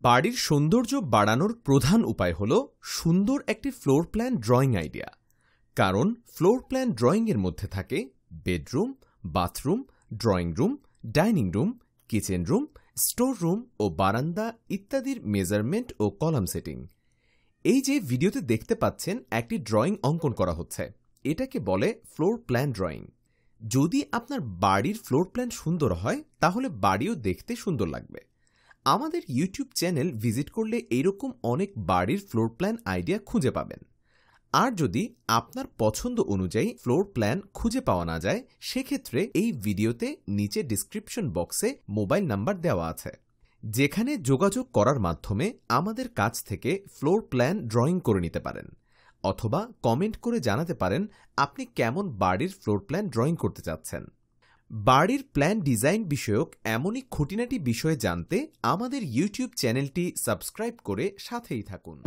বাড়ির সৌন্দর্য বাড়ানোর প্রধান উপায় হল সুন্দর একটি ফ্লোর প্ল্যান ড্রয়িং আইডিয়া। কারণ ফ্লোর প্ল্যান ড্রয়িংয়ের মধ্যে থাকে bedroom, bathroom, drawing room, dining room, kitchen room, store room ও বারান্দা ইত্যাদির মেজারমেন্ট ও কলাম সেটিং। এই যে ভিডিওতে দেখতে পাচ্ছেন একটি ড্রয়িং অঙ্কন করা হচ্ছে, এটাকে বলে ফ্লোর প্ল্যান ড্রয়িং। যদি আপনার বাড়ির ফ্লোর প্ল্যান সুন্দর হয় তাহলে বাড়িও দেখতে সুন্দর লাগবে। আমাদের ইউটিউব চ্যানেল ভিজিট করলে এইরকম অনেক বাড়ির ফ্লোর প্ল্যান আইডিয়া খুঁজে পাবেন। আর যদি আপনার পছন্দ অনুযায়ী ফ্লোর প্ল্যান খুঁজে পাওয়া না যায়, সেক্ষেত্রে এই ভিডিওতে নিচে ডিসক্রিপশন বক্সে মোবাইল নাম্বার দেওয়া আছে, যেখানে যোগাযোগ করার মাধ্যমে আমাদের কাছ থেকে ফ্লোর প্ল্যান ড্রয়িং করে নিতে পারেন, অথবা কমেন্ট করে জানাতে পারেন আপনি কেমন বাড়ির ফ্লোর প্ল্যান ড্রয়িং করতে চাচ্ছেন। বাড়ির প্ল্যান ডিজাইন বিষয়ক এমনই খুঁটিনাটি বিষয়ে জানতে আমাদের ইউটিউব চ্যানেলটি সাবস্ক্রাইব করে সাথেই থাকুন।